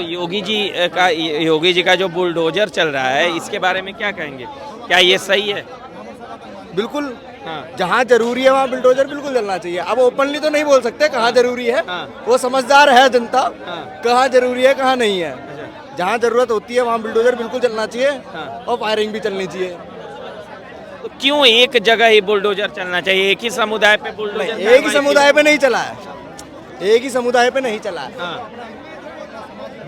योगी जी का जो बुलडोजर चल रहा है, इसके बारे में क्या कहेंगे? क्या ये सही है? बिल्कुल। हाँ। जहाँ जरूरी है वहाँ बुलडोजर बिल्कुल चलना चाहिए। अब ओपनली तो नहीं बोल सकते कहाँ जरूरी है। हाँ। वो समझदार है जनता, हाँ। कहाँ जरूरी है कहाँ नहीं है। अच्छा। जहाँ जरूरत होती है वहाँ बुलडोजर बिल्कुल चलना चाहिए। हाँ। और फायरिंग भी चलनी चाहिए। तो क्यों एक जगह ही बुलडोजर चलना चाहिए? एक ही समुदाय पे बुलडोजर? एक ही समुदाय पे नहीं चला है, एक ही समुदाय पे नहीं चला है, हाँ।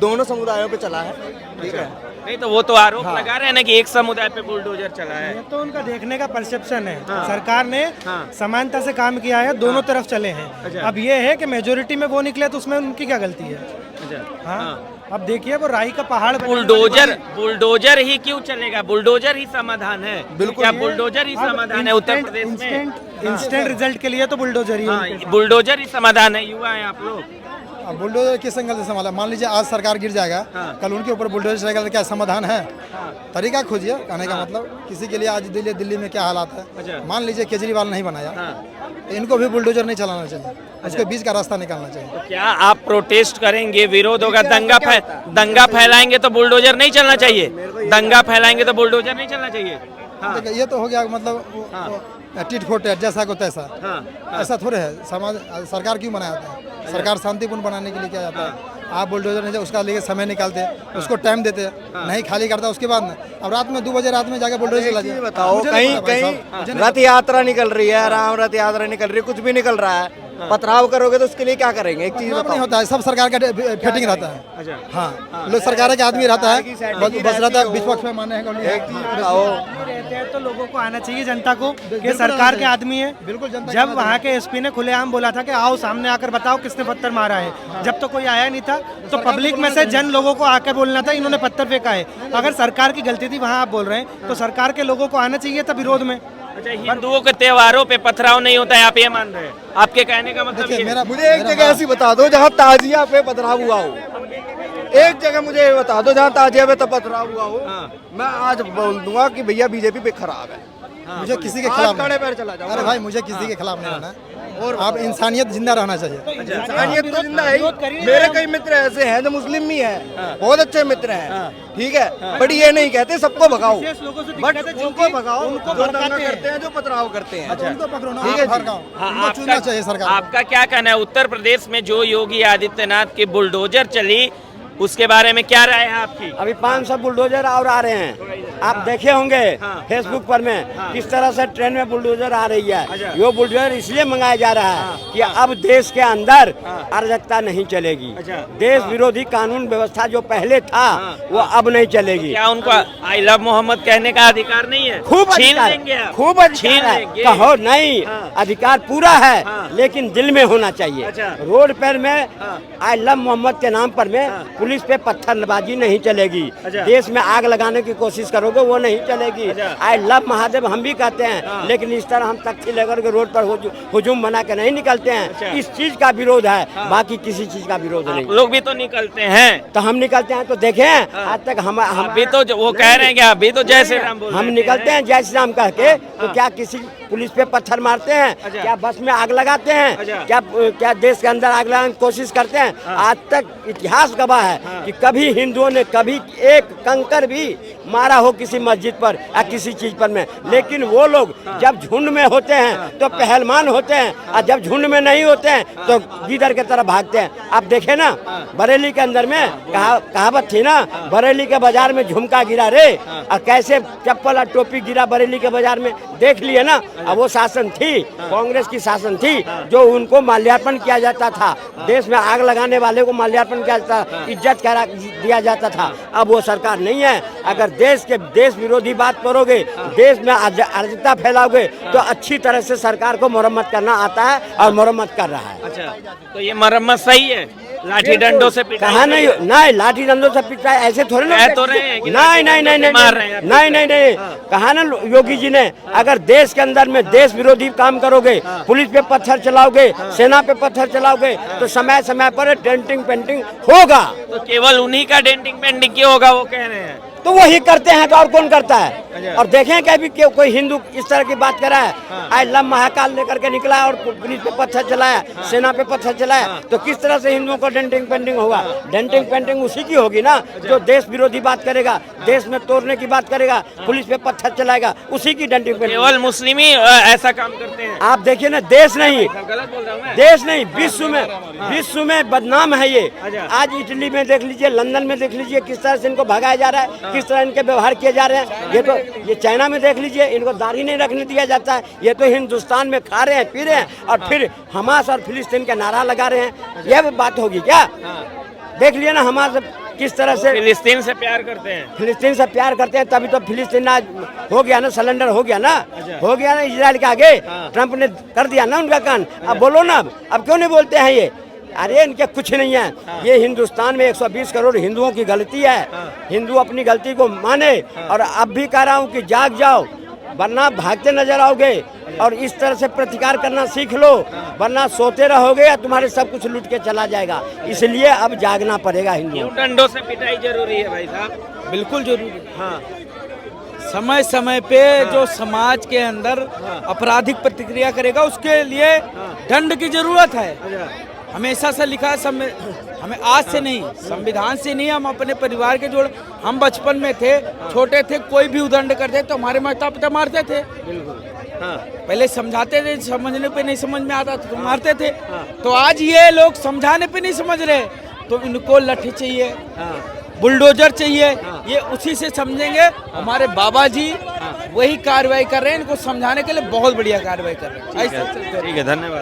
दोनों समुदायों पे चला है। ठीक है। नहीं तो वो तो आरोप लगा रहे हैं ना कि एक समुदाय पे बुलडोजर चला है। ये तो उनका देखने का परसेप्शन है। हाँ। सरकार ने हाँ। समानता से काम किया है, दोनों तरफ चले हैं। अच्छा। अब ये है कि मेजोरिटी में वो निकले तो उसमें उनकी क्या गलती है? अच्छा। हाँ। अब देखिए वो राई का पहाड़ बुलडोजर ही क्यों चलेगा? बुलडोजर ही समाधान है? बिल्कुल। क्या बुलडोजर ही समाधान है उत्तर प्रदेश में? इंस्टेंट रिजल्ट के लिए तो बुलडोजर ही है हाँ, उनके साथ। बुलडोजर ही समाधान है। युवा है आप लोग। अब बुलडोजर किस एंगल से संभाला? मान लीजिए आज सरकार गिर जाएगा, हाँ। कल उनके ऊपर बुलडोजर चलेगा, तो क्या समाधान है? हाँ। तरीका खोजिए कहने का हाँ। मतलब। किसी के लिए आज दिल्ली में क्या हालात है, अच्छा। मान लीजिए केजरीवाल नहीं बनाया, हाँ। तो इनको भी बुलडोजर नहीं चलाना चाहिए, उसके बीच का रास्ता निकालना चाहिए। तो क्या आप प्रोटेस्ट करेंगे, विरोध होगा, दंगा फैलाएंगे तो बुलडोजर नहीं चलना चाहिए? दंगा फैलाएंगे तो बुलडोजर नहीं चलना चाहिए? हाँ। देखिए, ये तो हो गया मतलब टिट फोट है, जैसा को तैसा। हाँ। ऐसा थोड़े है। समाज सरकार क्यों बनाया जाता है? सरकार शांतिपूर्ण बनाने के लिए किया जाता है। आप बुलडोजर नहीं, उसका लिए समय निकालते हैं, उसको टाइम देते हैं, नहीं खाली करता उसके बाद में। अब रात में 2 बजे रात में जाकर बुलडोजर चला जाए। बताओ, मुझे कहीं नहीं पता भाई कहीं साहब, मुझे नहीं रथ यात्रा निकल रही है, राम रथ यात्रा निकल रही है, कुछ भी निकल रहा है, पथराव करोगे तो उसके लिए क्या करेंगे? एक चीज पथराव नहीं बताओ। होता है, सब सरकार का फिटिंग रहता है। अच्छा। हाँ, लोग सरकार के आदमी रहता है, बस रहता है विपक्ष में माने हैं। एक चीज बताओ, रहते हैं तो लोगों को आना चाहिए, जनता को, ये सरकार के आदमी है। बिल्कुल जनता जब वहाँ के एसपी ने खुलेआम बोला था कि आओ सामने आकर बताओ किसने पत्थर मारा है, जब तो कोई आया नहीं था, तो पब्लिक में से जन लोगों को आकर बोलना था इन्होंने पत्थर फेंका है। अगर सरकार की गलती थी वहाँ आप बोल रहे हैं, तो सरकार के लोगों को आना चाहिए था विरोध में। अच्छा, हिंदुओं के त्योहारों पे पथराव नहीं होता है, आप ये मान रहे हैं? आपके कहने का मतलब ये है? मुझे एक जगह ऐसी बता दो जहाँ ताजिया पे पथराव हुआ हो। एक जगह मुझे ये बता दो जहाँ ताजिया पे तो पथराव हुआ हो। मैं आज बोल दूंगा कि भैया बीजेपी पे खराब है। मुझे किसी के खिलाफ खड़े पैर चला जाओ। अरे भाई, मुझे किसी के खिलाफ नहीं रहना। और आप इंसानियत जिंदा रहना चाहिए। इंसानियत तो जिंदा है ही। मेरे कई मित्र ऐसे हैं जो मुस्लिम भी हैं, बहुत अच्छे मित्र हैं, ठीक है, बट ये नहीं कहते सबको भगाओ, बट उनको भगाओ जो दंगा करते हैं, जो पथराव करते हैं। उनको पकड़ो ना, ठीक है आप हर जी। गाँव, हाँ, उनको चुनना चाहिए सरकार। आपका क्या कहना है? उत्तर प्रदेश में जो योगी आदित्यनाथ की बुलडोजर चली, उसके बारे में क्या राय है आपकी? अभी 500 बुलडोजर और आ रहे हैं, आप देखे होंगे फेसबुक पर में किस तरह से ट्रेन में बुलडोजर आ रही है। ये बुलडोजर इसलिए मंगाया जा रहा है कि अब देश के अंदर अराजकता नहीं चलेगी। देश विरोधी कानून व्यवस्था जो पहले था वो अब नहीं चलेगी। क्या उनको आई लव मोहम्मद कहने का अधिकार नहीं है? खूब छीन अधिकार, लेंगे आप? खूब छीन अधिकार है। लेंगे? कहो नहीं, अधिकार पूरा है, लेकिन दिल में होना चाहिए। अच्छा। रोड पर में आई लव मोहम्मद के नाम पर में पुलिस पे पत्थरबाजी नहीं चलेगी। अच्छा। देश में आग लगाने की कोशिश करोगे वो नहीं चलेगी। आई लव महादेव हम भी कहते हैं, लेकिन इस तरह हम तख्ती लेकर के रोड पर हुजूम बना के नहीं निकलते हैं। अच्छा। इस चीज का विरोध है, बाकी किसी चीज का विरोध नहीं। आप लोग भी तो निकलते हैं। तो हम निकलते हैं तो देखें, आज तक हम अभी तो वो कह रहे हैं कि अभी तो जय श्री राम बोल हम रहे निकलते हैं जय श्री राम कह के, तो क्या किसी पुलिस पे पत्थर मारते हैं? अच्छा। क्या बस में आग लगाते हैं? अच्छा। क्या देश के अंदर आग लगाने की कोशिश करते हैं? आज तक इतिहास गवाह है कि कभी हिंदुओं ने कभी एक कंकर भी मारा हो किसी मस्जिद पर या किसी चीज पर में। लेकिन वो लोग जब झुंड में होते हैं तो पहलवान होते हैं, और जब झुंड में नहीं होते हैं तो गिदड़ की तरफ भागते हैं। आप देखे ना, बरेली के अंदर में कहावत थी ना, बरेली के बाजार में झुमका गिरा रे, और कैसे चप्पल और टोपी गिरा बरेली के बाजार में, देख लिए ना। अब वो शासन थी, कांग्रेस की शासन थी, जो उनको माल्यार्पण किया जाता था, देश में आग लगाने वाले को माल्यार्पण किया जाता, इज्जत दिया जाता था। अब वो सरकार नहीं है। अगर देश विरोधी बात करोगे, देश में अराजकता फैलाओगे, तो अच्छी तरह से सरकार को मरम्मत करना आता है और मरम्मत कर रहा है। अच्छा, तो ये मरम्मत सही है? लाठी डंडों से पिटाई? कहा नहीं, नहीं लाठी डंडों से पिटाई ऐसे थोड़े ना तो रहे हैं कि नहीं नहीं नहीं नहीं मार रहे हैं? नहीं कहा ना योगी जी ने, अगर देश के अंदर में देश विरोधी काम करोगे, पुलिस पे पत्थर चलाओगे, सेना पे पत्थर चलाओगे, तो समय समय पर डेंटिंग पेंटिंग होगा। तो केवल उन्हीं का डेंटिंग पेंटिंग क्यों होगा, वो कह रहे हैं? तो वही करते हैं तो और कौन करता है। और देखें कभी कोई हिंदू इस तरह की बात कर रहा है, आज लम महाकाल लेकर के निकला है और पुलिस पे पत्थर चलाया, सेना पे पत्थर चलाया, तो किस तरह से हिंदुओं को डेंटिंग पेंटिंग होगा। डेंटिंग पेंटिंग उसी की होगी ना जो देश विरोधी बात करेगा, देश में तोड़ने की बात करेगा, पुलिस पे पत्थर चलाएगा, उसी की डेंटिंग पेंटिंग। केवल मुस्लिम ही ऐसा काम करते हैं। आप देखिए ना, देश नहीं, गलत बोल रहा हूँ मैं। देश नहीं, विश्व में बदनाम है ये। आज इटली में देख लीजिए, लंदन में देख लीजिए किस तरह से इनको भगाया जा रहा है, किस तरह इनके व्यवहार किए जा रहे हैं। ये तो ये चाइना में देख लीजिए, इनको दाढ़ी नहीं रखने दिया जाता है। ये तो हिंदुस्तान में खा रहे हैं, पी रहे हैं और फिर हमास और फिलिस्तीन का नारा लगा रहे हैं। यह बात होगी क्या? देख लिया ना हमास किस तरह से फिलिस्तीन से प्यार करते हैं। फिलिस्तीन से प्यार करते हैं, तभी तो फिलिस्तीन आज हो गया ना, सिलेंडर हो गया ना, हो गया ना इजराइल के आगे। ट्रंप ने कर दिया ना उनका कान। अब बोलो ना, अब क्यों नहीं बोलते हैं ये? अरे इनके कुछ नहीं है। ये हिंदुस्तान में 120 करोड़ हिंदुओं की गलती है। हिंदू अपनी गलती को माने और अब भी कह रहा हूँ कि जाग जाओ, वरना भागते नजर आओगे और इस तरह से प्रतिकार करना सीख लो, वरना सोते रहोगे या तुम्हारे सब कुछ लूट के चला जाएगा। इसलिए अब जागना पड़ेगा हिंदुओं को। डंडों से पिटाई जरूरी है भाई साहब। बिल्कुल जरूरी है। हाँ, समय समय पे जो समाज के अंदर आपराधिक प्रतिक्रिया करेगा उसके लिए दंड की जरूरत है। हमेशा से लिखा है सब में, हमें आज से नहीं, संविधान से नहीं, हम अपने परिवार के जोड़, हम बचपन में थे, छोटे थे, कोई भी उदंड करते तो हमारे माता पिता मारते थे। हाँ, पहले समझाते थे, समझने पे नहीं समझ में आता तो मारते थे। तो आज ये लोग समझाने पे नहीं समझ रहे तो इनको लाठी चाहिए, बुलडोजर चाहिए। ये उसी से समझेंगे। हमारे बाबा जी वही कार्रवाई कर रहे हैं, इनको समझाने के लिए बहुत बढ़िया कार्रवाई कर रहे हैं। ठीक है, धन्यवाद।